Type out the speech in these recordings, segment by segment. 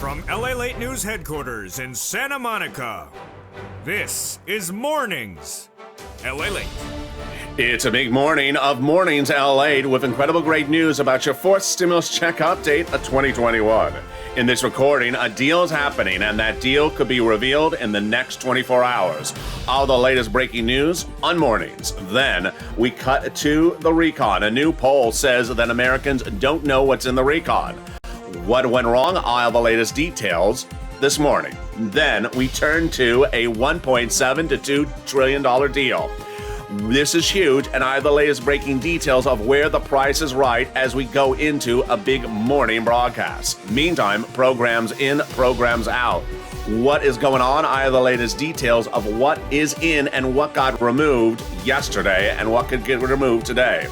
From LALATE News headquarters in Santa Monica, this is Mornings LALATE. It's a big morning of Mornings LALATE with incredible great news about your fourth stimulus check update of 2021. In this recording, a deal is happening, and that deal could be revealed in the next 24 hours. All the latest breaking news on Mornings. Then we cut to the recon. A new poll says that Americans don't know what's in the recon. What went wrong? I'll have the latest details this morning. Then we turn to a $1.7 to $2 trillion deal. This is huge, and I have the latest breaking details of where the price is right as we go into a big morning broadcast. Meantime, programs in, programs out. What is going on? I have the latest details of what is in and what got removed yesterday and what could get removed today.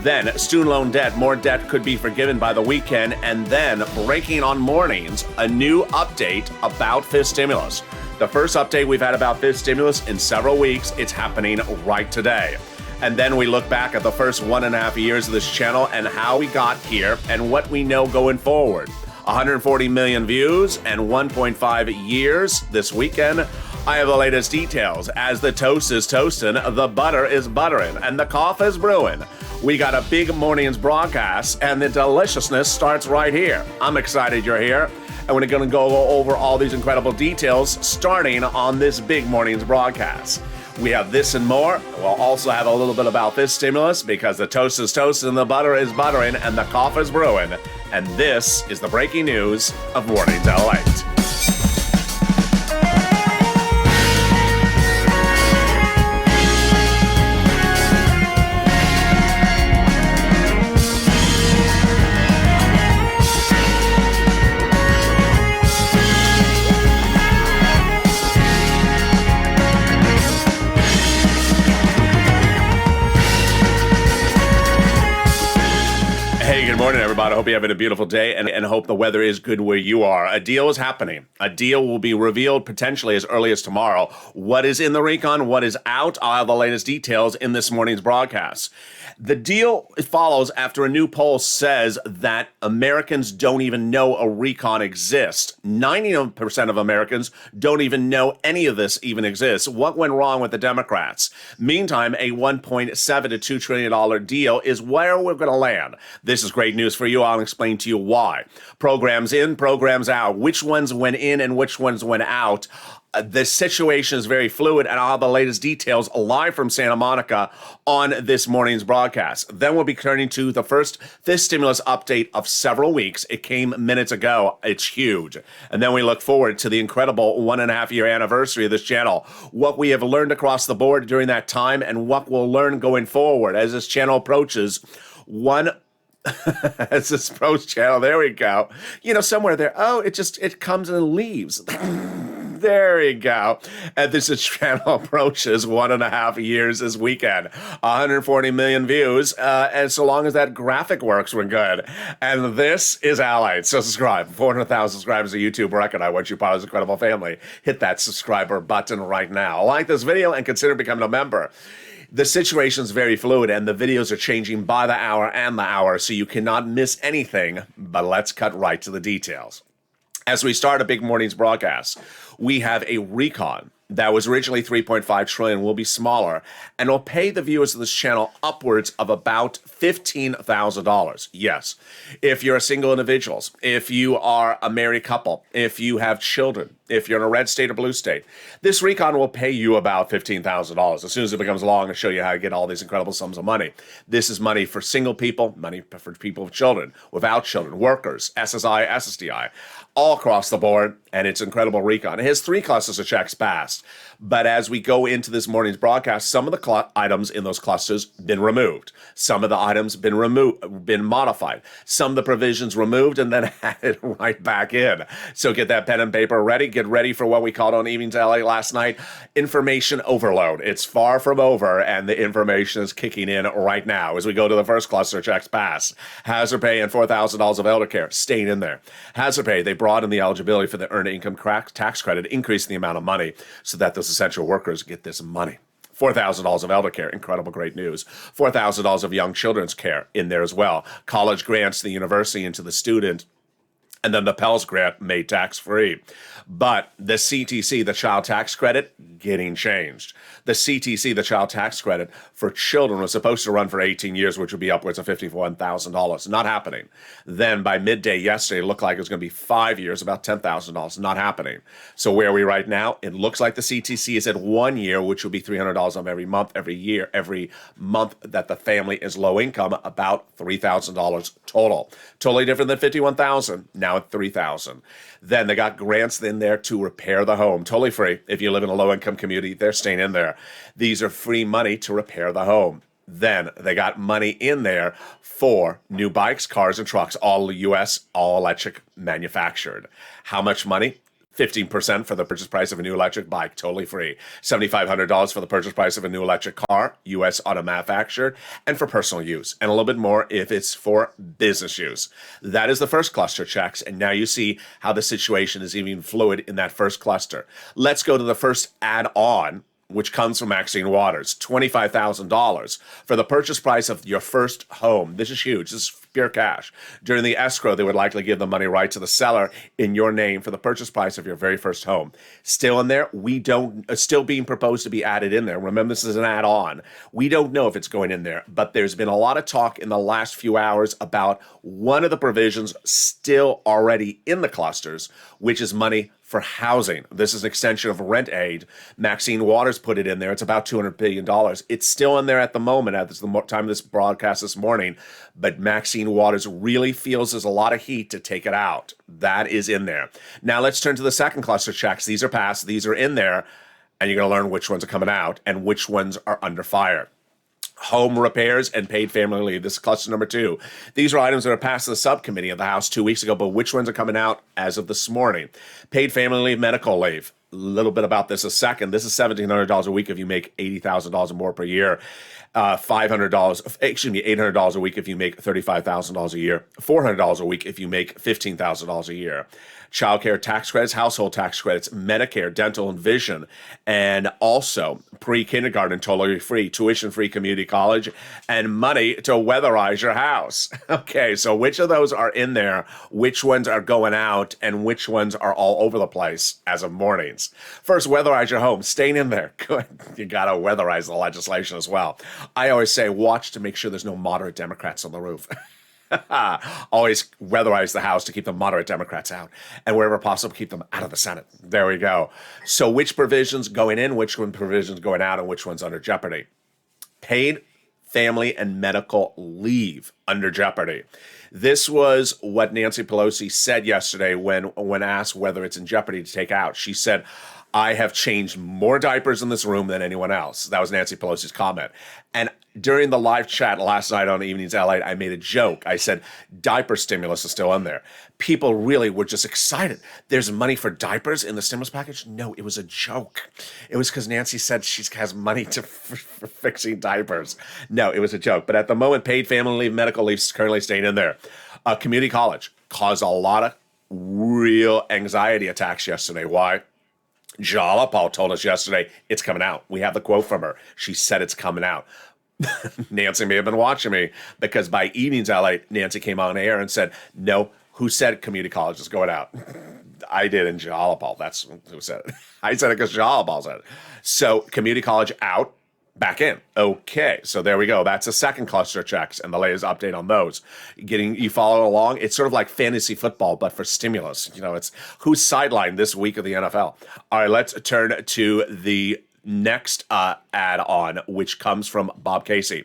Then, student loan debt. More debt could be forgiven by the weekend. And then, breaking on Mornings, a new update about fifth stimulus. The first update we've had about fifth stimulus in several weeks. It's happening right today. And then we look back at the first 1.5 years of this channel and how we got here and what we know going forward. 140 million views and 1.5 years this weekend. I have the latest details. As the toast is toasting, the butter is buttering, and the coffee is brewing. We got a big Mornings broadcast, and the deliciousness starts right here. I'm excited you're here, and we're going to go over all these incredible details starting on this big Mornings broadcast. We have this and more. We'll also have a little bit about this stimulus because the toast is toasting, the butter is buttering, and the coffee is brewing. And this is the breaking news of Mornings LALATE. Good morning, everybody. I hope you're having a beautiful day and hope the weather is good where you are. A deal is happening. A deal will be revealed potentially as early as tomorrow. What is in the recon? What is out? I'll have the latest details in this morning's broadcast. The deal follows after a new poll says that Americans don't even know a recon exists. 90% of Americans don't even know any of this even exists. What went wrong with the Democrats? Meantime, a $1.7 to $2 trillion deal is where we're going to land. This is great news for you. I'll explain to you why. Programs in, programs out. Which ones went in and which ones went out. The situation is very fluid, and I'll have the latest details live from Santa Monica on this morning's broadcast. Then we'll be turning to the first fifth stimulus update of several weeks. It came minutes ago. It's huge. And then we look forward to the incredible 1.5 year anniversary of this channel. What we have learned across the board during that time and what we'll learn going forward as this channel approaches as this pros channel. There we go. You know, somewhere there. Oh, it comes and leaves. There we go. And this channel approaches 1.5 years this weekend. 140 million views. And so long as that graphic works, we're good. And this is LALATE. So subscribe. 400,000 subscribers to YouTube record. I want you part of this incredible family. Hit that subscriber button right now. Like this video and consider becoming a member. The situation is very fluid, and the videos are changing by the hour, so you cannot miss anything. But let's cut right to the details. As we start a big morning's broadcast, we have a recon that was originally $3.5 trillion, will be smaller, and will pay the viewers of this channel upwards of about $15,000. Yes, if you're a single individual, if you are a married couple, if you have children, if you're in a red state or blue state, this recon will pay you about $15,000. As soon as it becomes law, I'm going to show you how to get all these incredible sums of money. This is money for single people, money for people with children, without children, workers, SSI, SSDI, all across the board, and it's incredible recon. It has 3 clusters of checks passed, but as we go into this morning's broadcast, some of the items in those clusters been removed. Some of the items been modified. Some of the provisions removed and then added right back in. So get that pen and paper ready. Get ready for what we called on Evenings LA last night, information overload. It's far from over, and the information is kicking in right now as we go to the first cluster, checks pass. Hazard pay and $4,000 of elder care staying in there. Hazard pay, they brought in the eligibility for the earned income tax credit, increasing the amount of money so that those essential workers get this money. $4,000 of elder care, incredible, great news. $4,000 of young children's care in there as well. College grants to the university and to the student. And then the Pell Grant made tax-free. But the CTC, the child tax credit, getting changed. The CTC, the child tax credit for children, was supposed to run for 18 years, which would be upwards of $51,000. Not happening. Then by midday yesterday, it looked like it was going to be 5 years, about $10,000. Not happening. So where are we right now? It looks like the CTC is at 1 year, which would be $300 on every month, every month that the family is low income, about $3,000 total. Totally different than $51,000. Now at $3,000. Then they got grants in there to repair the home, totally free. If you live in a low-income community, they're staying in there. These are free money to repair the home. Then they got money in there for new bikes, cars, and trucks, all U.S., all electric manufactured. How much money? 15% for the purchase price of a new electric bike, totally free. $7,500 for the purchase price of a new electric car, U.S. auto manufactured, and for personal use. And a little bit more if it's for business use. That is the first cluster checks. And now you see how the situation is even fluid in that first cluster. Let's go to the first add-on, which comes from Maxine Waters, $25,000 for the purchase price of your first home. This is huge. This is pure cash. During the escrow, they would likely give the money right to the seller in your name for the purchase price of your very first home. Still in there, still being proposed to be added in there. Remember, this is an add-on. We don't know if it's going in there, but there's been a lot of talk in the last few hours about one of the provisions still already in the clusters, which is money for housing. This is an extension of rent aid. Maxine Waters put it in there. It's about $200 billion. It's still in there at the moment, at the time of this broadcast this morning, but Maxine Waters really feels there's a lot of heat to take it out. That is in there. Now let's turn to the second cluster checks. These are passed. These are in there, and you're going to learn which ones are coming out and which ones are under fire. Home repairs and paid family leave. This is cluster number 2. These are items that are passed to the subcommittee of the House 2 weeks ago, but which ones are coming out as of this morning? Paid family leave, medical leave. A little bit about this a second. This is $1,700 a week if you make $80,000 or more per year. $800 a week if you make $35,000 a year. $400 a week if you make $15,000 a year. Child care tax credits, household tax credits, Medicare, dental and vision, and also pre-kindergarten totally free, tuition-free community college, and money to weatherize your house. Okay, so which of those are in there, which ones are going out, and which ones are all over the place as of mornings? First, weatherize your home. Staying in there. Good. You got to weatherize the legislation as well. I always say, watch to make sure there's no moderate Democrats on the roof. Always weatherize the House to keep the moderate Democrats out, and wherever possible, keep them out of the Senate. There we go. So which provisions going in, which one provisions going out, and which one's under jeopardy? Paid family and medical leave under jeopardy. This was what Nancy Pelosi said yesterday when asked whether it's in jeopardy to take out. She said, I have changed more diapers in this room than anyone else. That was Nancy Pelosi's comment. And during the live chat last night on Evenings LA, I made a joke. I said, diaper stimulus is still in there. People really were just excited. There's money for diapers in the stimulus package? No, it was a joke. It was because Nancy said she has money for fixing diapers. No, it was a joke. But at the moment, paid family leave, medical leave is currently staying in there. Community college caused a lot of real anxiety attacks yesterday. Why? Jala Paul told us yesterday, it's coming out. We have the quote from her. She said it's coming out. Nancy may have been watching me because by Evenings LA, Nancy came on air and said, no, who said community college is going out? I did in Jalapal. That's who said it. I said it because Jalapal said it. So community college out, back in. Okay, so there we go. That's the second cluster of checks and the latest update on those. You follow along. It's sort of like fantasy football, but for stimulus. You know, it's who's sidelined this week of the NFL. All right, let's turn to the next add-on, which comes from Bob Casey.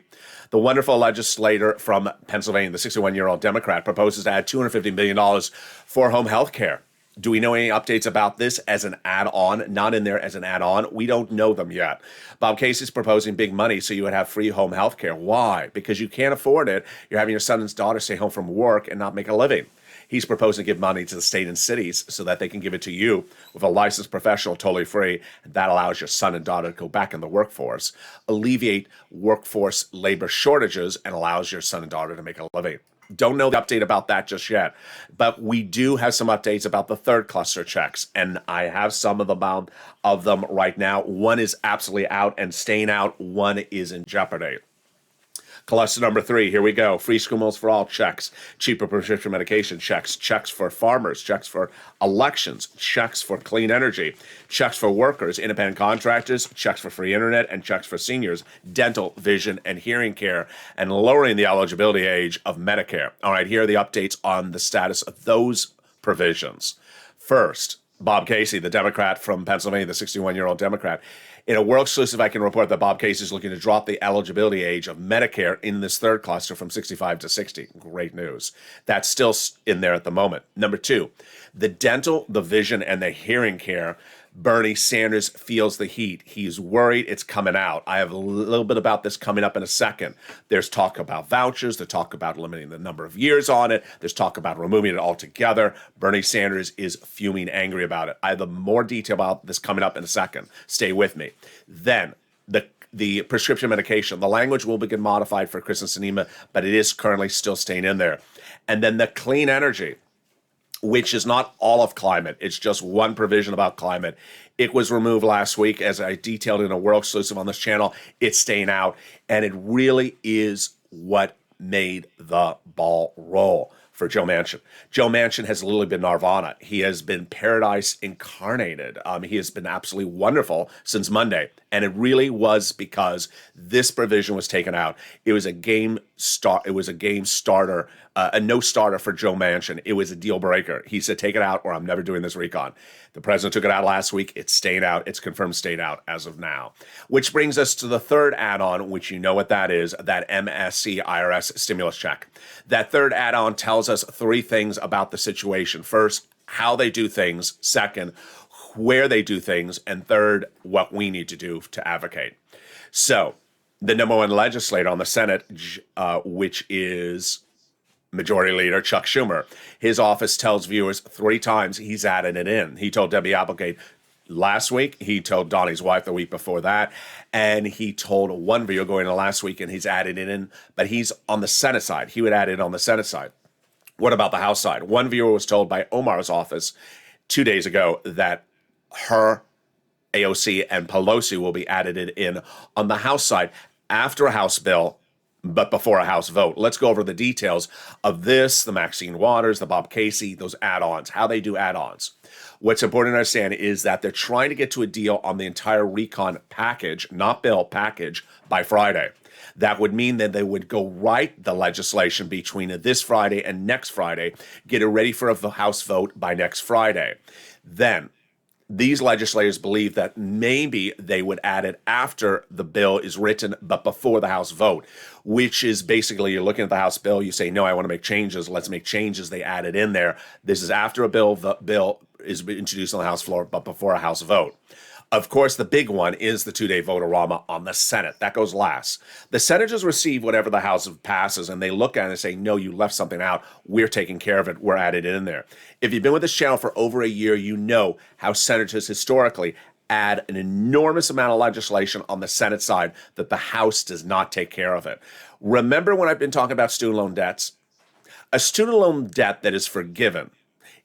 The wonderful legislator from Pennsylvania, the 61-year-old Democrat, proposes to add $250 million for home health care. Do we know any updates about this as an add-on? Not in there as an add-on. We don't know them yet. Bob Casey's proposing big money so you would have free home health care. Why? Because you can't afford it. You're having your son and daughter stay home from work and not make a living. He's proposing to give money to the state and cities so that they can give it to you with a licensed professional totally free. That allows your son and daughter to go back in the workforce, alleviate workforce labor shortages, and allows your son and daughter to make a living. Don't know the update about that just yet, but we do have some updates about the third cluster checks, and I have some of them right now. One is absolutely out and staying out. One is in jeopardy. Cluster number 3, here we go. Free school meals for all, checks. Cheaper prescription medication, checks. Checks for farmers, checks for elections, checks for clean energy, checks for workers, independent contractors, checks for free internet, and checks for seniors, dental, vision, and hearing care, and lowering the eligibility age of Medicare. All right, here are the updates on the status of those provisions. First, Bob Casey, the Democrat from Pennsylvania, the 61-year-old Democrat. In a world exclusive, I can report that Bob Casey is looking to drop the eligibility age of Medicare in this third cluster from 65 to 60. Great news. That's still in there at the moment. Number 2, the dental, the vision, and the hearing care. Bernie Sanders feels the heat. He's worried it's coming out. I have a little bit about this coming up in a second. There's talk about vouchers. There's talk about limiting the number of years on it. There's talk about removing it altogether. Bernie Sanders is fuming angry about it. I have more detail about this coming up in a second. Stay with me. Then the prescription medication. The language will begin modified for Kristen Sinema, but it is currently still staying in there. And then the clean energy, which is not all of climate. It's just one provision about climate. It was removed last week, as I detailed in a world exclusive on this channel. It's staying out, and it really is what made the ball roll for Joe Manchin. Joe Manchin has literally been nirvana. He has been paradise incarnated. He has been absolutely wonderful since Monday, and it really was because this provision was taken out. It was a game starter, a no starter for Joe Manchin. It was a deal breaker. He said, "Take it out, or I'm never doing this recon." The president took it out last week. It's staying out. It's confirmed stayed out as of now. Which brings us to the third add-on, which you know what that is, that MSC IRS stimulus check. That third add-on tells us 3 things about the situation. First, how they do things. Second, where they do things. And third, what we need to do to advocate. So, the number one legislator on the Senate, which is Majority Leader Chuck Schumer, his office tells viewers 3 times he's added it in. He told Debbie Applegate last week, he told Donnie's wife the week before that, and he told one viewer going into last week, and he's added it in, but he's on the Senate side. He would add it on the Senate side. What about the House side? One viewer was told by Omar's office 2 days ago that her, AOC, and Pelosi will be added in on the House side after a House bill, but before a House vote. Let's go over the details of this, the Maxine Waters, the Bob Casey, those add-ons, how they do add-ons. What's important to understand is that they're trying to get to a deal on the entire recon package, not bill, package, by Friday. That would mean that they would go write the legislation between this Friday and next Friday, get it ready for a House vote by next Friday. Then, these legislators believe that maybe they would add it after the bill is written, but before the House vote, which is basically you're looking at the House bill, you say, no, I want to make changes. Let's make changes. They add it in there. This is after the bill is introduced on the House floor, but before a House vote. Of course, the big one is the 2-day vote-a-rama on the Senate. That goes last. The senators receive whatever the House passes, and they look at it and say, no, you left something out. We're taking care of it. We're added in there. If you've been with this channel for over a year, you know how senators historically add an enormous amount of legislation on the Senate side that the House does not take care of it. Remember when I've been talking about student loan debts? A student loan debt that is forgiven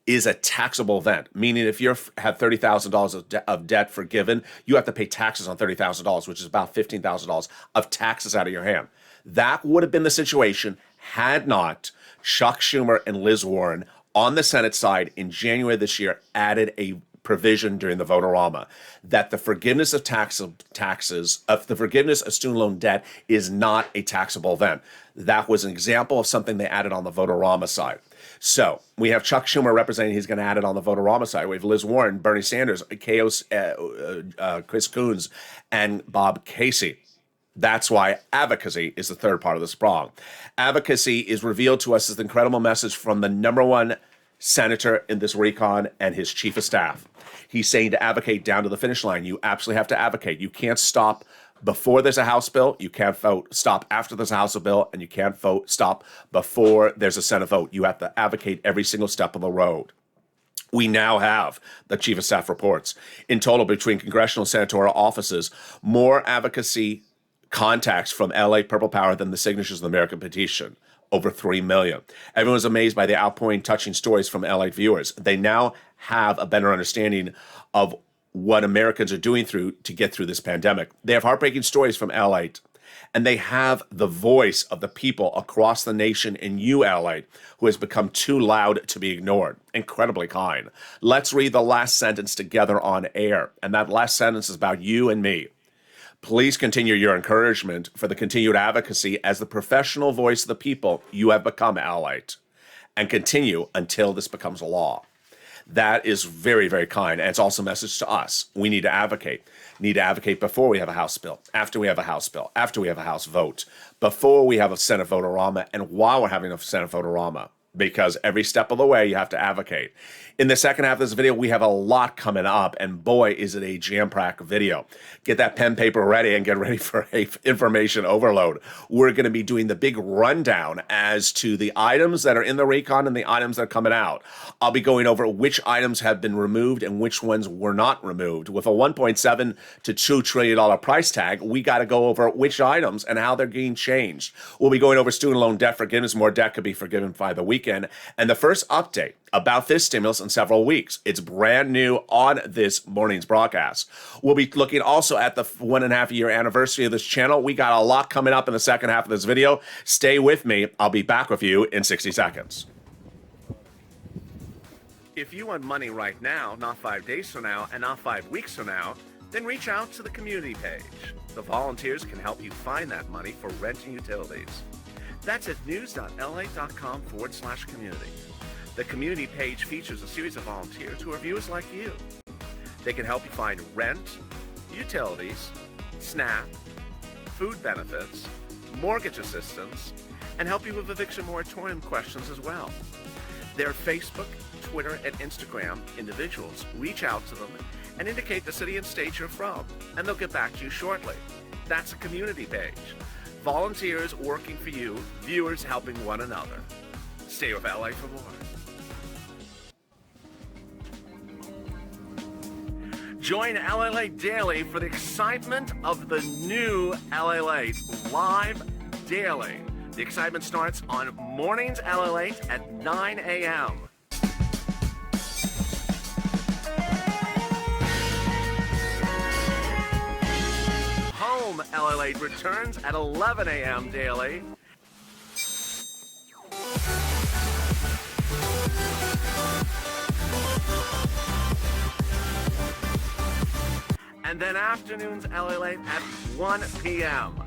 is a taxable event, meaning if you have $30,000 of debt forgiven, you have to pay taxes on $30,000, which is about $15,000 of taxes out of your hand. That would have been the situation had not Chuck Schumer and Liz Warren on the Senate side in January this year added a provision during the vote-a-rama that the forgiveness of the forgiveness of student loan debt is not a taxable event. That was an example of something they added on the vote-a-rama side. So we have Chuck Schumer representing he's going to add it on the vote-a-rama side. We have Liz Warren, Bernie Sanders, Chris Coons, and Bob Casey. That's why advocacy is the third part of this prong. Advocacy is revealed to us as the incredible message from the number one senator in this recon and his chief of staff. He's saying to advocate down to the finish line. You absolutely have to advocate. You can't stop before there's a House bill. You can't stop after there's a House bill, and you can't stop before there's a Senate vote. You have to advocate every single step of the road. We now have the chief of staff reports. In total, between congressional and senatorial offices, more advocacy contacts from LA Purple Power than the signatures of the American petition. Over 3 million. Everyone's amazed by the outpouring, touching stories from LA viewers. They now have a better understanding of what Americans are doing to get through this pandemic. They have heartbreaking stories from LA And they have the voice of the people across the nation in you, LA, who has become too loud to be ignored. Incredibly kind. Let's read the last sentence together on air. And that last sentence is about you and me. Please continue your encouragement for the continued advocacy as the professional voice of the people you have become, LALATE, and continue until this becomes a law. That is very, very kind. And it's also a message to us. We need to advocate. Need to advocate before we have a House bill, after we have a House bill, after we have a House vote, before we have a Senate vote-a-rama, and while we're having a Senate vote-a-rama. Because every step of the way, you have to advocate. In the second half of this video, we have a lot coming up, and boy, is it a jam-packed video. Get that pen, paper ready, and get ready for a information overload. We're going to be doing the big rundown as to the items that are in the recon and the items that are coming out. I'll be going over which items have been removed and which ones were not removed. With a $1.7 to $2 trillion price tag, we got to go over which items and how they're being changed. We'll be going over student loan debt forgiveness. More debt could be forgiven by the weekend. And the first update about this stimulus in several weeks. It's brand new on this morning's broadcast. We'll be looking also at the 1.5 year anniversary of this channel. We got a lot coming up in the second half of this video. Stay with me. I'll be back with you in 60 seconds. If you want money right now, not 5 days from now, and not 5 weeks from now, then reach out to the community page. The volunteers can help you find that money for rent and utilities. That's at news.la.com/community. The community page features a series of volunteers who are viewers like you. They can help you find rent, utilities, SNAP, food benefits, mortgage assistance, and help you with eviction moratorium questions as well. Their Facebook, Twitter, and Instagram individuals reach out to them and indicate the city and state you're from, and they'll get back to you shortly. That's a community page. Volunteers working for you, viewers helping one another. Stay with LA for more. Join LALATE Daily for the excitement of the new LALATE live daily. The excitement starts on mornings LALATE at 9 a.m. Home LALATE returns at 11 a.m. daily. And then afternoons LALATE at 1 p.m.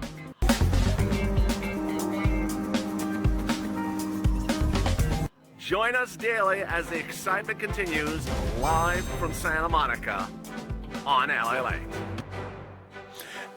Join us daily as the excitement continues live from Santa Monica on LALATE.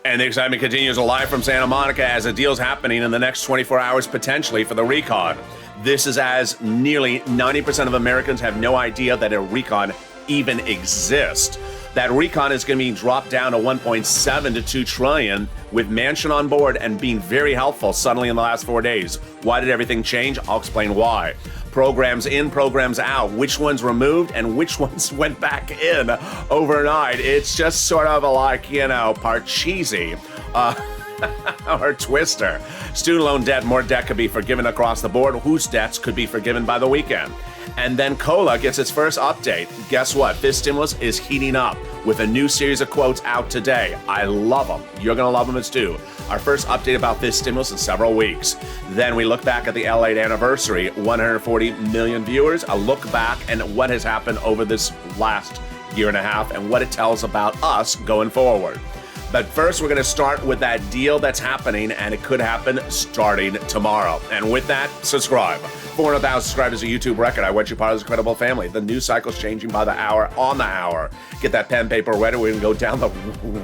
And the excitement continues live from Santa Monica as a deal's happening in the next 24 hours potentially for the recon. This is as nearly 90% of Americans have no idea that a recon even exists. That recon is going to be dropped down to 1.7 to 2 trillion with Manchin on board and being very helpful suddenly in the last 4 days. Why did everything change? I'll explain why. Programs in, programs out. Which ones removed and which ones went back in overnight. It's just sort of like, Parcheesi. Or Twister. Student loan debt, more debt could be forgiven across the board. Whose debts could be forgiven by the weekend? And then COLA gets its first update. Guess what? This stimulus is heating up with a new series of quotes out today. I love them. You're going to love them as too. Our first update about this stimulus in several weeks. Then we look back at the LALATE anniversary, 140 million viewers, a look back and what has happened over this last year and a half and what it tells about us going forward. But first, we're going to start with that deal that's happening, and it could happen starting tomorrow. And with that, subscribe. 400,000 subscribers is a YouTube record. I want you part of this incredible family. The news cycle's changing by the hour, on the hour. Get that pen, paper ready. We're going to go down the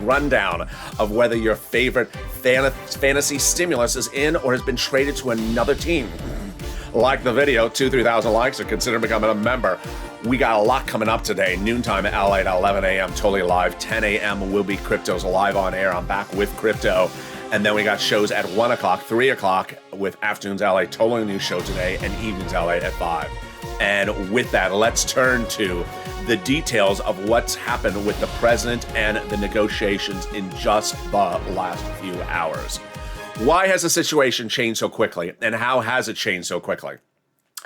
rundown of whether your favorite fantasy stimulus is in or has been traded to another team. Like the video, 2,000-3,000 likes, or consider becoming a member. We got a lot coming up today. Noontime at LA at 11 a.m. totally live. 10 a.m. will be Crypto's live on air. I'm back with Crypto. And then we got shows at 1 o'clock, 3 o'clock with Afternoons LA, totally new show today, and Evenings LA at 5. And with that, let's turn to the details of what's happened with the president and the negotiations in just the last few hours. Why has the situation changed so quickly, and how has it changed so quickly?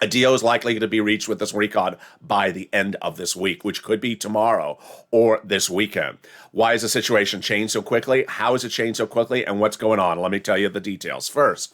A deal is likely to be reached with this recon by the end of this week, which could be tomorrow or this weekend. Why has the situation changed so quickly? How has it changed so quickly? And what's going on? Let me tell you the details. First,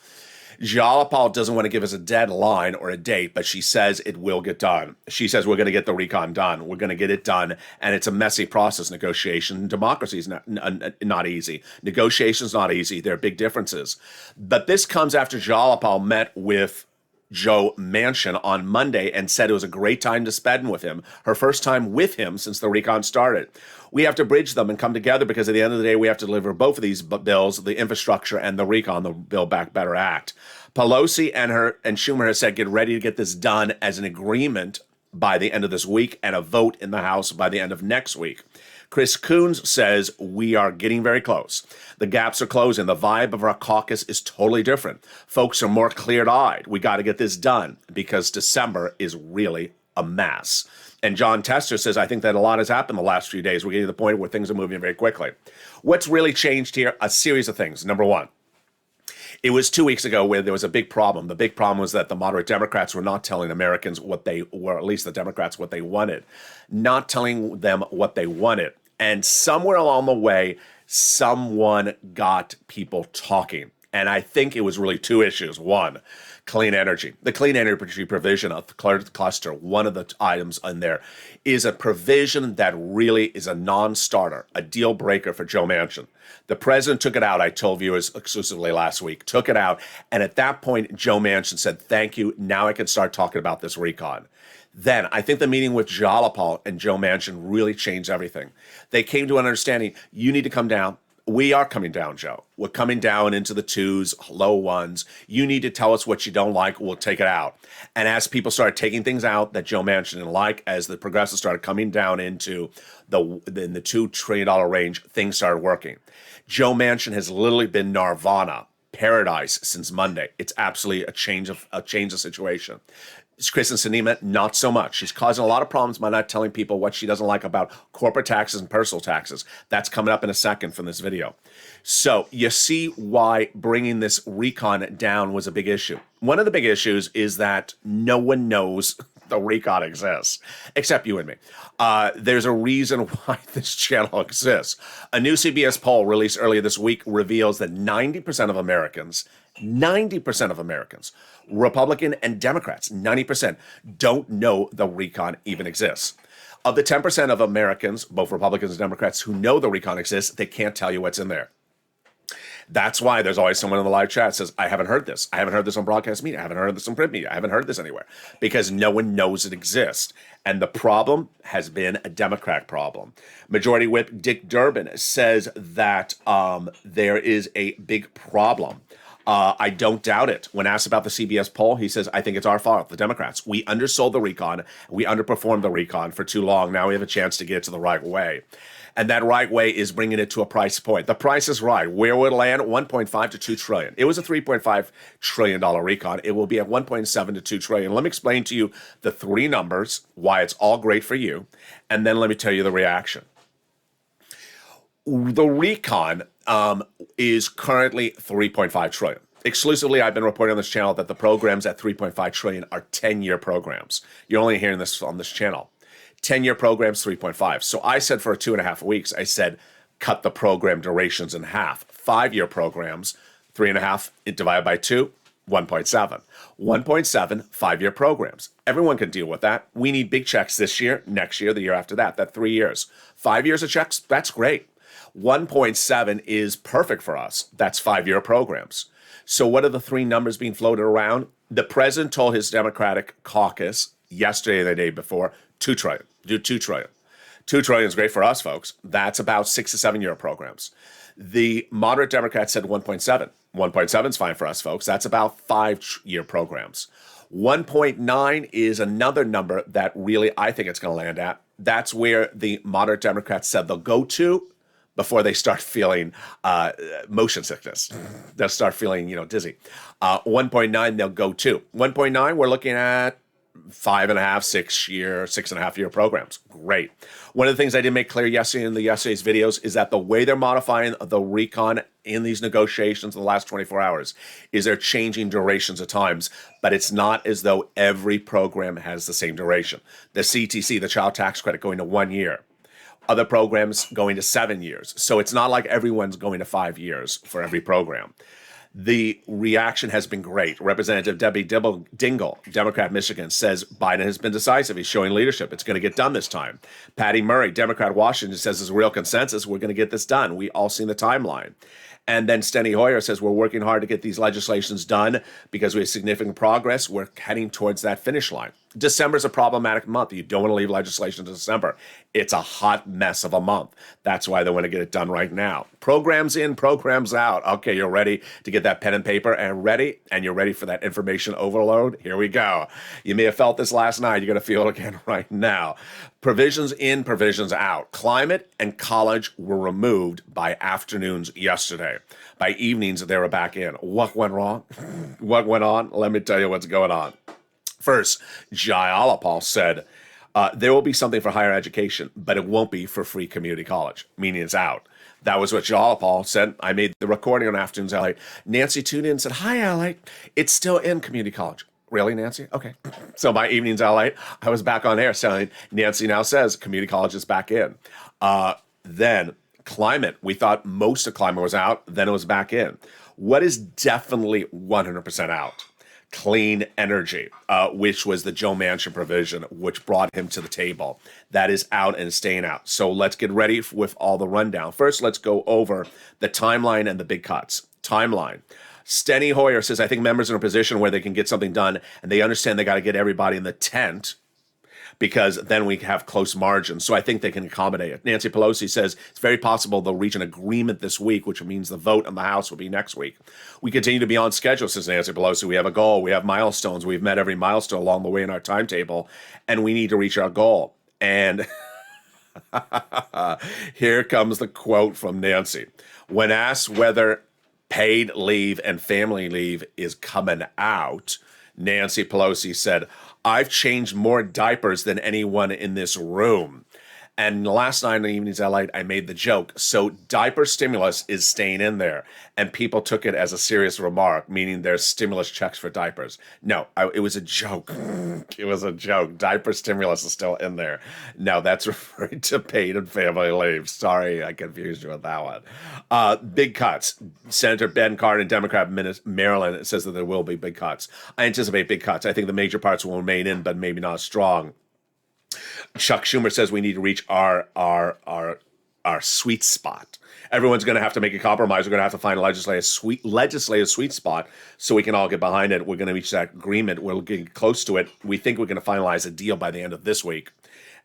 Jalapal doesn't want to give us a deadline or a date, but she says it will get done. She says we're going to get the recon done. We're going to get it done, and it's a messy process. Negotiation, democracy is not easy. Negotiation's not easy. There are big differences. But this comes after Jalapal met with Joe Manchin on Monday and said it was a great time to spend with him, her first time with him since the recon started. We have to bridge them and come together because at the end of the day, we have to deliver both of these bills, the infrastructure and the recon, the Build Back Better Act. Pelosi and Schumer have said, get ready to get this done as an agreement by the end of this week and a vote in the House by the end of next week. Chris Coons says we are getting very close. The gaps are closing. The vibe of our caucus is totally different. Folks are more clear-eyed. We got to get this done because December is really a mess. And John Tester says, I think that a lot has happened the last few days. We're getting to the point where things are moving very quickly. What's really changed here? A series of things. Number one, it was 2 weeks ago where there was a big problem. The big problem was that the moderate Democrats were not telling Americans what they were, at least the Democrats, what they wanted, not telling them what they wanted. And somewhere along the way, someone got people talking. And I think it was really two issues. One, clean energy. The clean energy provision of the cluster, one of the items in there, is a provision that really is a non-starter, a deal breaker for Joe Manchin. The president took it out, I told viewers exclusively last week, took it out. And at that point, Joe Manchin said, thank you. Now I can start talking about this recon. Then I think the meeting with Jalapal and Joe Manchin really changed everything. They came to an understanding. You need to come down. We are coming down, Joe. We're coming down into the twos, low ones. You need to tell us what you don't like. We'll take it out. And as people started taking things out that Joe Manchin didn't like, as the progressives started coming down into the $2 trillion range, things started working. Joe Manchin has literally been nirvana, paradise since Monday. It's absolutely a change of situation. Kristen Sinema, not so much. She's causing a lot of problems by not telling people what she doesn't like about corporate taxes and personal taxes. That's coming up in a second from this video. So you see why bringing this recon down was a big issue. One of the big issues is that no one knows the recon exists, except you and me. There's a reason why this channel exists. A new CBS poll released earlier this week reveals that 90% of Americans, Republican and Democrats, 90%, don't know the recon even exists. Of the 10% of Americans, both Republicans and Democrats, who know the recon exists, they can't tell you what's in there. That's why there's always someone in the live chat that says, I haven't heard this. I haven't heard this on broadcast media. I haven't heard this on print media. I haven't heard this anywhere. Because no one knows it exists. And the problem has been a Democrat problem. Majority Whip Dick Durbin says that there is a big problem. I don't doubt it. When asked about the CBS poll, he says, I think it's our fault, the Democrats. We undersold the recon. We underperformed the recon for too long. Now we have a chance to get it to the right way. And that right way is bringing it to a price point. The price is right. Where would it land? 1.5 to $2 trillion. It was a $3.5 trillion recon. It will be at 1.7 to $2 trillion. Let me explain to you the three numbers, why it's all great for you, and then let me tell you the reaction. The recon is currently 3.5 trillion. Exclusively, I've been reporting on this channel that the programs at 3.5 trillion are 10-year programs. You're only hearing this on this channel. 10-year programs, 3.5. So I said for 2.5 weeks, I said, cut the program durations in half. 5-year programs, 3.5 divided by 2, 1.7. 1.7 5-year programs. Everyone can deal with that. We need big checks this year, next year, the year after that. That's 3 years. 5 years of checks, that's great. 1.7 is perfect for us. That's 5-year programs. So what are the three numbers being floated around? The president told his Democratic caucus yesterday and the day before, 2 trillion. Do 2 trillion. 2 trillion is great for us, folks. That's about 6 to 7 year programs. The moderate Democrats said 1.7. 1.7 is fine for us, folks. That's about 5-year programs. 1.9 is another number that really I think it's going to land at. That's where the moderate Democrats said they'll go to before they start feeling motion sickness. They'll start feeling, dizzy. 1.9 they'll go to. 1.9 we're looking at 5.5, 6 year, 6.5 year programs. Great. One of the things I did make clear yesterday in yesterday's videos is that the way they're modifying the recon in these negotiations in the last 24 hours is they're changing durations of times, but it's not as though every program has the same duration. The CTC, the child tax credit, going to 1 year. Other programs going to 7 years. So it's not like everyone's going to 5 years for every program. The reaction has been great. Representative Debbie Dingell, Democrat Michigan, says Biden has been decisive. He's showing leadership. It's going to get done this time. Patty Murray, Democrat Washington, says there's a real consensus. We're going to get this done. We all seen the timeline. And then Steny Hoyer says we're working hard to get these legislations done because we have significant progress. We're heading towards that finish line. December is a problematic month. You don't want to leave legislation to December. It's a hot mess of a month. That's why they want to get it done right now. Programs in, programs out. Okay, you're ready to get that pen and paper and you're ready for that information overload. Here we go. You may have felt this last night. You're going to feel it again right now. Provisions in, provisions out. Climate and college were removed by afternoons yesterday. By evenings, they were back in. What went wrong? What went on? Let me tell you what's going on. First, Jayalapal said, there will be something for higher education, but it won't be for free community college, meaning it's out. That was what Jayalapal said. I made the recording on Afternoons LA. Nancy tuned in and said, hi, LA. It's still in community college. Really, Nancy? Okay. So by Evenings LA, I was back on air saying, Nancy now says community college is back in. Then climate, we thought most of climate was out, then it was back in. What is definitely 100% out? Clean energy, which was the Joe Manchin provision, which brought him to the table. That is out and staying out. So let's get ready with all the rundown. First, let's go over the timeline and the big cuts. Timeline. Steny Hoyer says, I think members are in a position where they can get something done, and they understand they got to get everybody in the tent because then we have close margins. So I think they can accommodate it. Nancy Pelosi says it's very possible they'll reach an agreement this week, which means the vote in the House will be next week. We continue to be on schedule, says Nancy Pelosi. We have a goal. We have milestones. We've met every milestone along the way in our timetable, and we need to reach our goal. And here comes the quote from Nancy. When asked whether paid leave and family leave is coming out, Nancy Pelosi said, I've changed more diapers than anyone in this room. And last night on Evenings LA, I made the joke. So diaper stimulus is staying in there. And people took it as a serious remark, meaning there's stimulus checks for diapers. No, it was a joke. It was a joke. Diaper stimulus is still in there. No, that's referring to paid and family leave. Sorry, I confused you with that one. Big cuts. Senator Ben Cardin, Democrat Maryland, says that there will be big cuts. I anticipate big cuts. I think the major parts will remain in, but maybe not as strong. Chuck Schumer says we need to reach our sweet spot. Everyone's going to have to make a compromise. We're going to have to find a legislative sweet spot so we can all get behind it. We're going to reach that agreement. We're getting close to it. We think we're going to finalize a deal by the end of this week,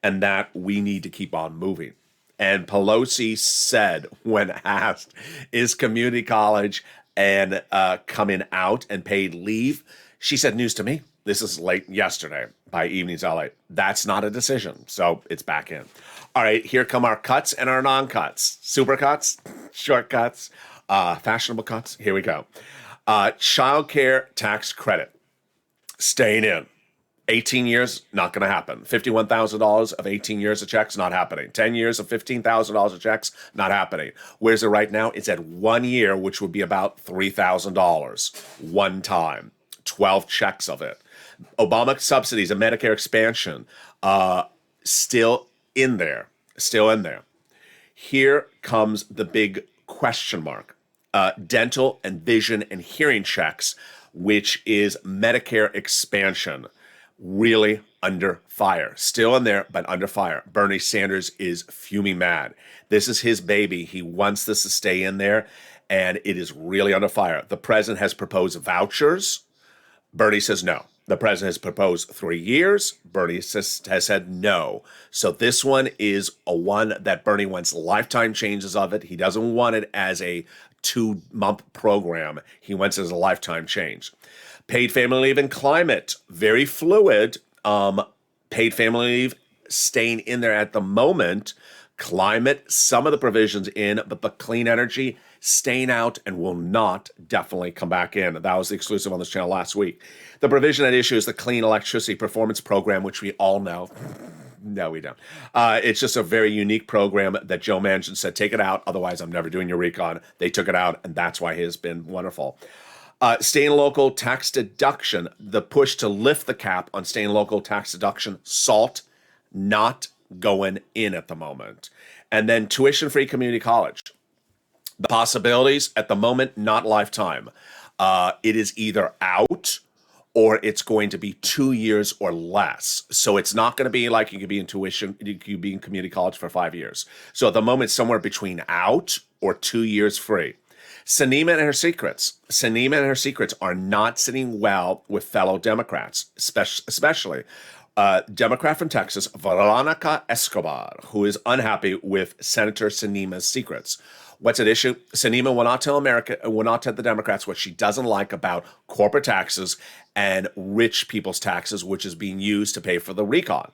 and that we need to keep on moving. And Pelosi said, when asked, is community college and coming out and paid leave? She said, news to me. This is late yesterday by Evenings LA. That's not a decision, so it's back in. All right, here come our cuts and our non-cuts. Super cuts, short cuts, fashionable cuts. Here we go. Child care tax credit, staying in. 18 years, not going to happen. $51,000 of 18 years of checks, not happening. 10 years of $15,000 of checks, not happening. Where's it right now? It's at 1 year, which would be about $3,000 one time. 12 checks of it. Obama subsidies and Medicare expansion, still in there. Here comes the big question mark. Dental and vision and hearing checks, which is Medicare expansion, really under fire. Still in there, but under fire. Bernie Sanders is fuming mad. This is his baby. He wants this to stay in there, and it is really under fire. The president has proposed vouchers. Bernie says no. The president has proposed 3 years. Bernie has said no. So this one is a one that Bernie wants lifetime changes of it. He doesn't want it as a 2-month program. He wants it as a lifetime change. Paid family leave and climate, very fluid. Paid family leave staying in there at the moment. Climate, some of the provisions in, but the clean energy staying out and will not definitely come back in. That was the exclusive on this channel last week. The provision at issue is the Clean Electricity Performance Program, which we all know. No, we don't. It's just a very unique program that Joe Manchin said, take it out. Otherwise, I'm never doing your recon. They took it out, and that's why it has been wonderful. State and local tax deduction, the push to lift the cap on state and local tax deduction, SALT, not going in at the moment. And then tuition-free community college. The possibilities at the moment, not lifetime. It is either out or it's going to be 2 years or less. So it's not going to be like you could be in tuition, you could be in community college for 5 years. So at the moment, somewhere between out or 2 years free. Sinema and her secrets. Sinema and her secrets are not sitting well with fellow Democrats, especially Democrat from Texas, Veronica Escobar, who is unhappy with Senator Sinema's secrets. What's at issue? Sinema will not tell the Democrats what she doesn't like about corporate taxes and rich people's taxes, which is being used to pay for the recon.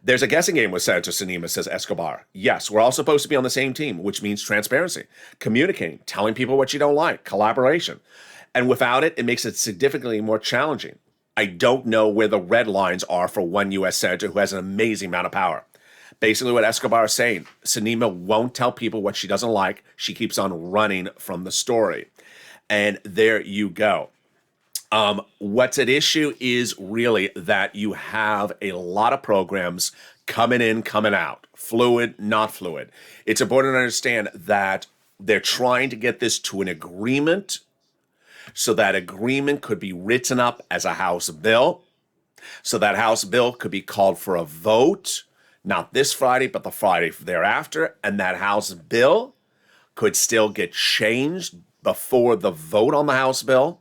There's a guessing game with Senator Sinema, says Escobar. Yes, we're all supposed to be on the same team, which means transparency, communicating, telling people what you don't like, collaboration. And without it, it makes it significantly more challenging. I don't know where the red lines are for one U.S. senator who has an amazing amount of power. Basically what Escobar is saying, Sinema won't tell people what she doesn't like. She keeps on running from the story. And there you go. What's at issue is really that you have a lot of programs coming in, coming out, fluid, not fluid. It's important to understand that they're trying to get this to an agreement, so that agreement could be written up as a House bill, so that House bill could be called for a vote, not this Friday, but the Friday thereafter, and that House bill could still get changed before the vote on the House bill,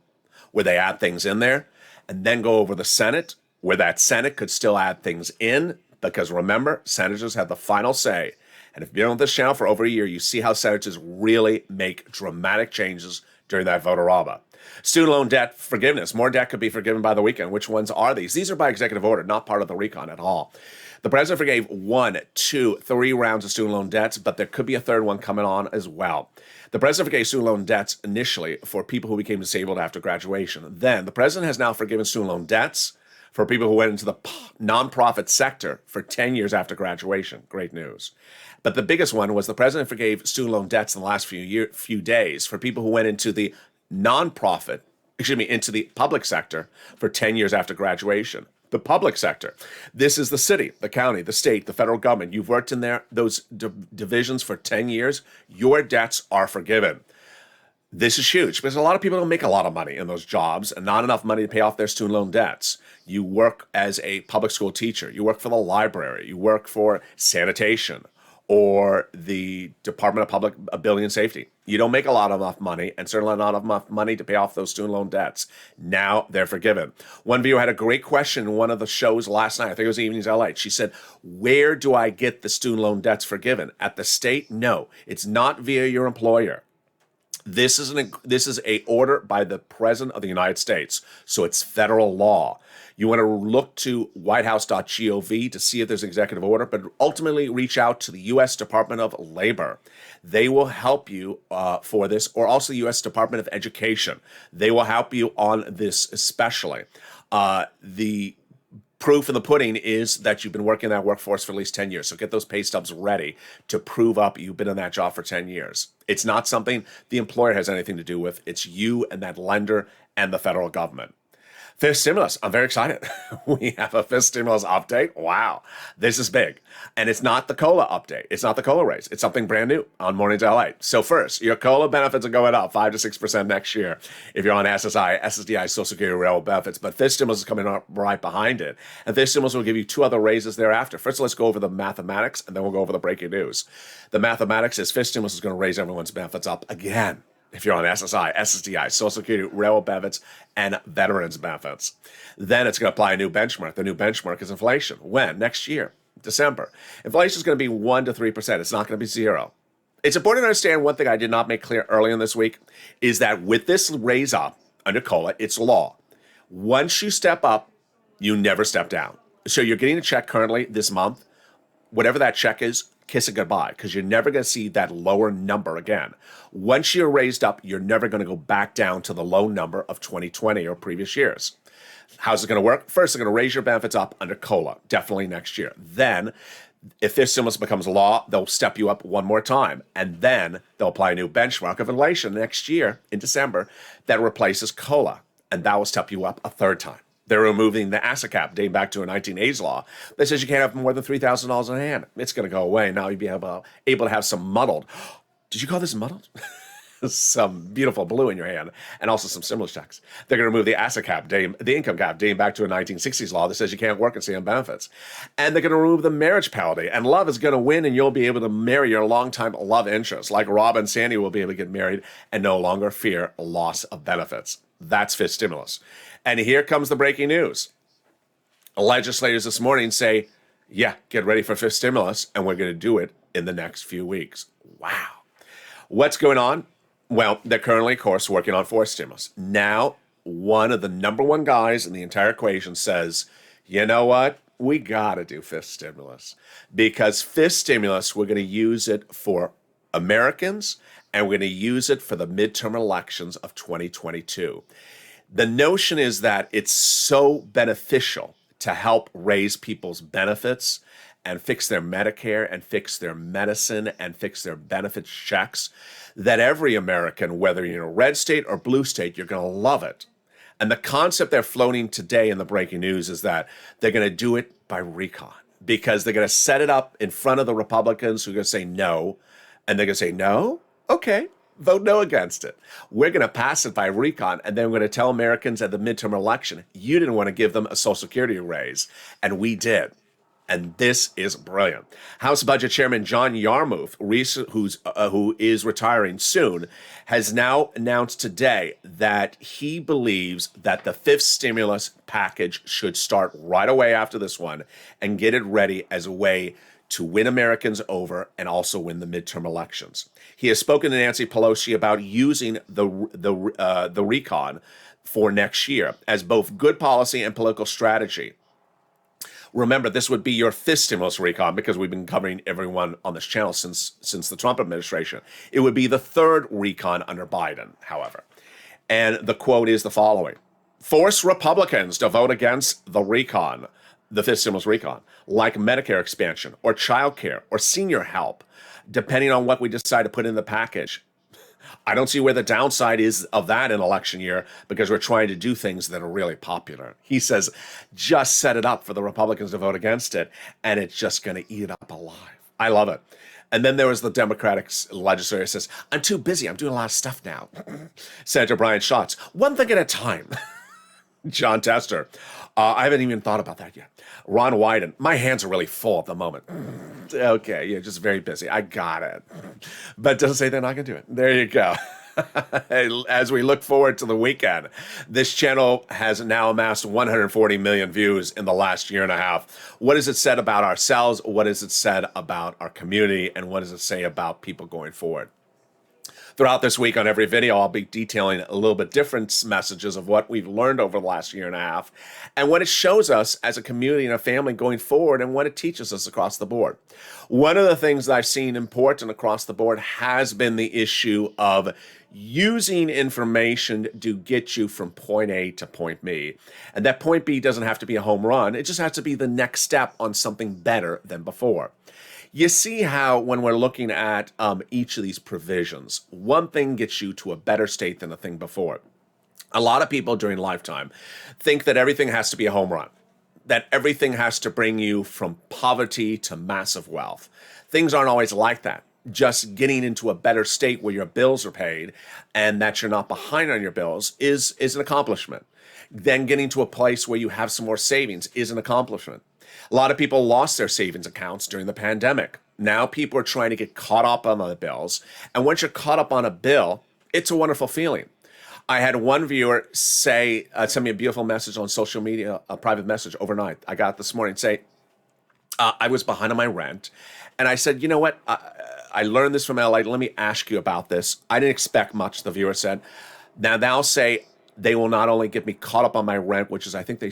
where they add things in there, and then go over the Senate, where that Senate could still add things in, because remember, senators have the final say. And if you've been on this channel for over a year, you see how senators really make dramatic changes during that vote-a-rama. Student loan debt forgiveness. More debt could be forgiven by the weekend. Which ones are these? These are by executive order, not part of the recon at all. The president forgave 1, 2, 3 rounds of student loan debts, but there could be a third one coming on as well. The president forgave student loan debts initially for people who became disabled after graduation. Then the president has now forgiven student loan debts for people who went into the nonprofit sector for 10 years after graduation. Great news. But the biggest one was the president forgave student loan debts in the last few days for people who went into the into the public sector for 10 years after graduation. The public sector. This is the city, the county, the state, the federal government. You've worked in there, those divisions for 10 years. Your debts are forgiven. This is huge because a lot of people don't make a lot of money in those jobs and not enough money to pay off their student loan debts. You work as a public school teacher. You work for the library. You work for sanitation or the Department of Public Building and Safety. You don't make a lot of enough money, and certainly not enough money to pay off those student loan debts. Now they're forgiven. One viewer had a great question in one of the shows last night. I think it was Evenings LA. She said, where do I get the student loan debts forgiven? At the state? No, it's not via your employer. This is a order by the President of the United States, so it's federal law. You want to look to whitehouse.gov to see if there's an executive order, but ultimately reach out to the U.S. Department of Labor. They will help you for this, or also the U.S. Department of Education. They will help you on this especially. The proof in the pudding is that you've been working in that workforce for at least 10 years. So get those pay stubs ready to prove up you've been in that job for 10 years. It's not something the employer has anything to do with. It's you and that lender and the federal government. Fifth stimulus. I'm very excited. We have a fifth stimulus update. Wow. This is big. And it's not the COLA update. It's not the COLA raise. It's something brand new on Mornings LA. So first, your COLA benefits are going up 5 to 6% next year if you're on SSI, SSDI, Social Security, Railroad benefits. But fifth stimulus is coming up right behind it. And fifth stimulus will give you 2 other raises thereafter. First, let's go over the mathematics, and then we'll go over the breaking news. The mathematics is fifth stimulus is going to raise everyone's benefits up again. If you're on SSI, SSDI, Social Security, Railroad benefits, and veterans benefits. Then it's going to apply a new benchmark. The new benchmark is inflation. When? Next year, December. Inflation is going to be 1 to 3%. It's not going to be 0. It's important to understand one thing I did not make clear earlier in this week is that with this raise up under COLA, it's law. Once you step up, you never step down. So you're getting a check currently this month. Whatever that check is, kiss it goodbye, because you're never going to see that lower number again. Once you're raised up, you're never going to go back down to the low number of 2020 or previous years. How's it going to work? First, they're going to raise your benefits up under COLA, definitely next year. Then, if this stimulus becomes law, they'll step you up one more time. And then they'll apply a new benchmark of inflation next year in December that replaces COLA. And that will step you up a third time. They're removing the asset cap dating back to a 1980s law that says you can't have more than $3,000 in hand. It's going to go away. Now you'll be able to have some muddled. Did you call this muddled? Some beautiful blue in your hand, and also some stimulus checks. They're going to remove the asset cap, the income cap, dating back to a 1960s law that says you can't work and stay on benefits. And they're going to remove the marriage penalty. And love is going to win, and you'll be able to marry your longtime love interest. Like Rob and Sandy will be able to get married and no longer fear loss of benefits. That's fifth stimulus. And here comes the breaking news. Legislators this morning say, yeah, get ready for fifth stimulus, and we're going to do it in the next few weeks. Wow. What's going on? Well, they're currently, of course, working on fourth stimulus. Now, one of the number one guys in the entire equation says, you know what? We got to do fifth stimulus. Because fifth stimulus, we're going to use it for Americans, and we're going to use it for the midterm elections of 2022. The notion is that it's so beneficial to help raise people's benefits and fix their Medicare and fix their medicine and fix their benefits checks, that every American, whether you're in a red state or blue state, you're going to love it. And the concept they're floating today in the breaking news is that they're going to do it by recon, because they're going to set it up in front of the Republicans who are going to say no, and they're going to say, no? Okay, vote no against it. We're going to pass it by recon, and then we're going to tell Americans at the midterm election, you didn't want to give them a Social Security raise, and we did. And this is brilliant. House Budget Chairman John Yarmuth, who is retiring soon, has now announced today that he believes that the fifth stimulus package should start right away after this one and get it ready as a way to win Americans over and also win the midterm elections. He has spoken to Nancy Pelosi about using the recon for next year as both good policy and political strategy. Remember, this would be your fifth stimulus recon, because we've been covering everyone on this channel since the Trump administration. It would be the third recon under Biden, however. And the quote is the following: force Republicans to vote against the recon, the fifth stimulus recon, like Medicare expansion or childcare or senior help, depending on what we decide to put in the package. I don't see where the downside is of that in election year, because we're trying to do things that are really popular. He says, just set it up for the Republicans to vote against it, and it's just going to eat it up alive. I love it. And then there was the Democratic legislator who says, I'm too busy. I'm doing a lot of stuff now. Senator Brian Schatz, one thing at a time. John Tester, I haven't even thought about that yet. Ron Wyden, my hands are really full at the moment. Okay, you're just very busy. I got it. But doesn't say they're not going to do it. There you go. As we look forward to the weekend, this channel has now amassed 140 million views in the last year and a half. What has it said about ourselves? What has it said about our community? And what does it say about people going forward? Throughout this week on every video, I'll be detailing a little bit different messages of what we've learned over the last year and a half and what it shows us as a community and a family going forward and what it teaches us across the board. One of the things that I've seen important across the board has been the issue of using information to get you from point A to point B. And that point B doesn't have to be a home run. It just has to be the next step on something better than before. You see how when we're looking at each of these provisions, one thing gets you to a better state than the thing before. A lot of people during lifetime think that everything has to be a home run, that everything has to bring you from poverty to massive wealth. Things aren't always like that. Just getting into a better state where your bills are paid and that you're not behind on your bills is an accomplishment. Then getting to a place where you have some more savings is an accomplishment. A lot of people lost their savings accounts during the pandemic. Now people are trying to get caught up on the bills. And once you're caught up on a bill, it's a wonderful feeling. I had one viewer send me a beautiful message on social media, a private message overnight. I got it this morning, say, I was behind on my rent. And I said, you know what? I learned this from LA. Let me ask you about this. I didn't expect much, the viewer said. Now they'll say, they will not only get me caught up on my rent, which is, I think the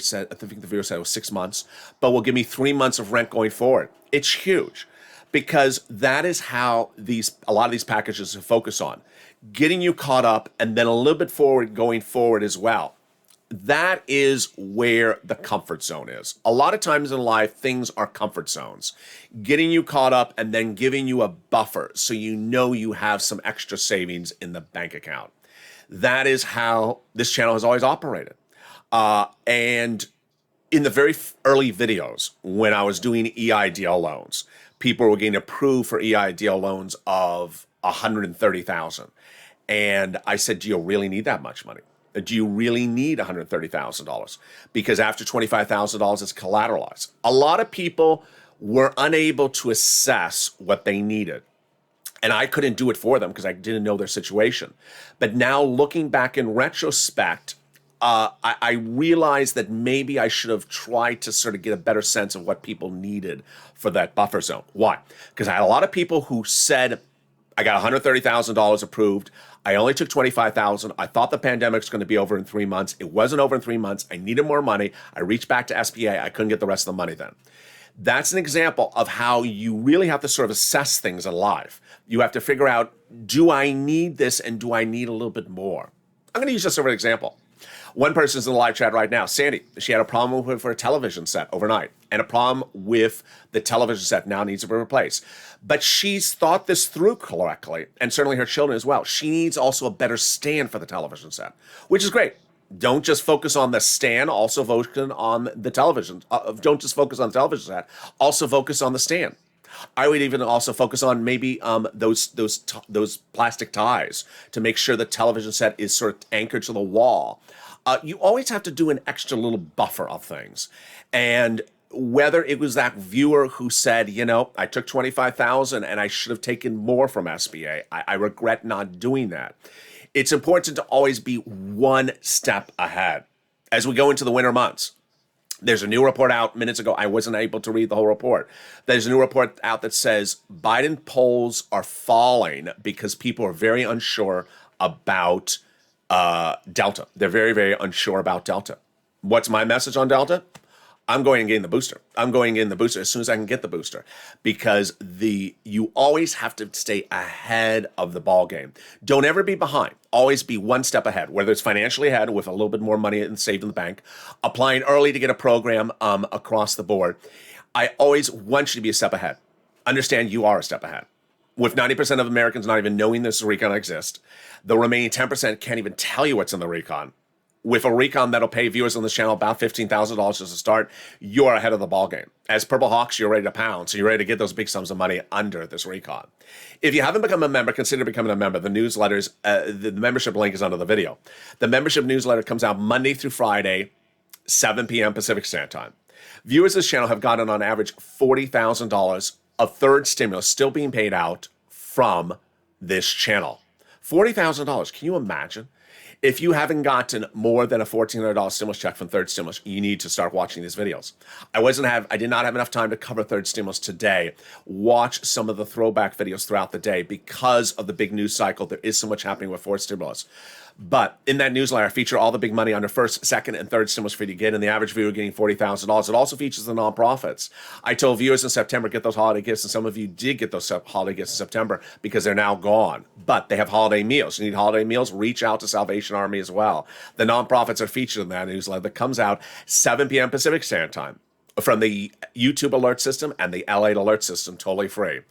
viewer said it was 6 months, but will give me 3 months of rent going forward. It's huge because that is how a lot of these packages focus on getting you caught up, and then a little bit going forward as well. That is where the comfort zone is. A lot of times in life, things are comfort zones, getting you caught up and then giving you a buffer so you know you have some extra savings in the bank account. That is how this channel has always operated. And in the very early videos, when I was doing EIDL loans, people were getting approved for EIDL loans of $130,000. And I said, do you really need that much money? Do you really need $130,000? Because after $25,000, it's collateralized. A lot of people were unable to assess what they needed. And I couldn't do it for them because I didn't know their situation. But now looking back in retrospect, I realized that maybe I should have tried to sort of get a better sense of what people needed for that buffer zone. Why? Because I had a lot of people who said, I got $130,000 approved. I only took $25,000. I thought the pandemic's going to be over in 3 months. It wasn't over in 3 months. I needed more money. I reached back to SBA. I couldn't get the rest of the money then. That's an example of how you really have to sort of assess things in life. You have to figure out, do I need this and do I need a little bit more? I'm going to use this as an example. One person's in the live chat right now, Sandy. She had a problem with her television set overnight and a problem with the television set now needs to be replaced. But she's thought this through correctly, and certainly her children as well. She needs also a better stand for the television set, which is great. Don't just focus on the stand, also focus on the television. Don't just focus on the television set, also focus on the stand. I would even also focus on maybe those plastic ties to make sure the television set is sort of anchored to the wall. You always have to do an extra little buffer of things. And whether it was that viewer who said, you know, I took $25,000 and I should have taken more from SBA. I regret not doing that. It's important to always be one step ahead. As we go into the winter months, there's a new report out minutes ago. I wasn't able to read the whole report. There's a new report out that says Biden polls are falling because people are very unsure about Delta. They're very, very unsure about Delta. What's my message on Delta? I'm going and getting the booster. I'm going in the booster as soon as I can get the booster, because you always have to stay ahead of the ball game. Don't ever be behind. Always be one step ahead, whether it's financially ahead with a little bit more money and saved in the bank, applying early to get a program across the board. I always want you to be a step ahead. Understand you are a step ahead. With 90% of Americans not even knowing this recon exists, the remaining 10% can't even tell you what's in the recon. With a recon that'll pay viewers on this channel about $15,000 as a start, you're ahead of the ballgame. As Purple Hawks, you're ready to pound, so you're ready to get those big sums of money under this recon. If you haven't become a member, consider becoming a member. The newsletters, the membership link is under the video. The membership newsletter comes out Monday through Friday, 7 p.m. Pacific Standard Time. Viewers of this channel have gotten on average $40,000 of third stimulus still being paid out from this channel. $40,000. Can you imagine? If you haven't gotten more than a $1,400 stimulus check from third stimulus, you need to start watching these videos. I did not have enough time to cover third stimulus today. Watch some of the throwback videos throughout the day because of the big news cycle. There is so much happening with fourth stimulus. But in that newsletter, I feature all the big money under first, second, and third stimulus for you to get, and the average viewer getting $40,000. It also features the nonprofits. I told viewers in September, get those holiday gifts, and some of you did get those holiday gifts in September because they're now gone. But they have holiday meals. You need holiday meals? Reach out to Salvation Army as well. The nonprofits are featured in that newsletter that comes out 7 p.m. Pacific Standard Time from the YouTube alert system and the LALATE alert system, totally free.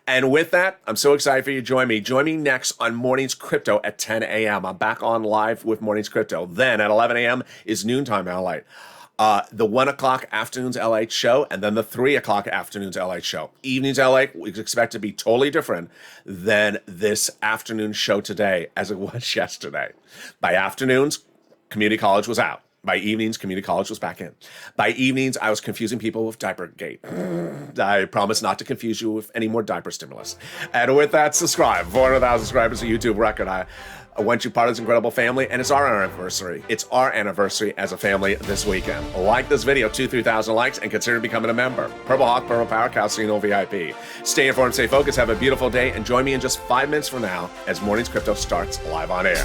And with that, I'm so excited for you to join me. Join me next on Mornings Crypto at 10 a.m. I'm back on live with Mornings Crypto. Then at 11 a.m. is Noontime LALATE. The 1 o'clock afternoons LALATE show, and then the 3 o'clock afternoons LALATE show. Evenings LALATE we expect to be totally different than this afternoon show today as it was yesterday. By afternoons, community college was out. By evenings, community college was back in. By evenings, I was confusing people with Diapergate. I promise not to confuse you with any more diaper stimulus. And with that, subscribe. 400,000 subscribers, a YouTube record. I want you part of this incredible family, and it's our anniversary. It's our anniversary as a family this weekend. Like this video, 2,000-3,000 likes, and consider becoming a member. Purple Hawk, Purple Power, Calcino VIP. Stay informed, stay focused, have a beautiful day, and join me in just 5 minutes from now as Mornings Crypto starts live on air.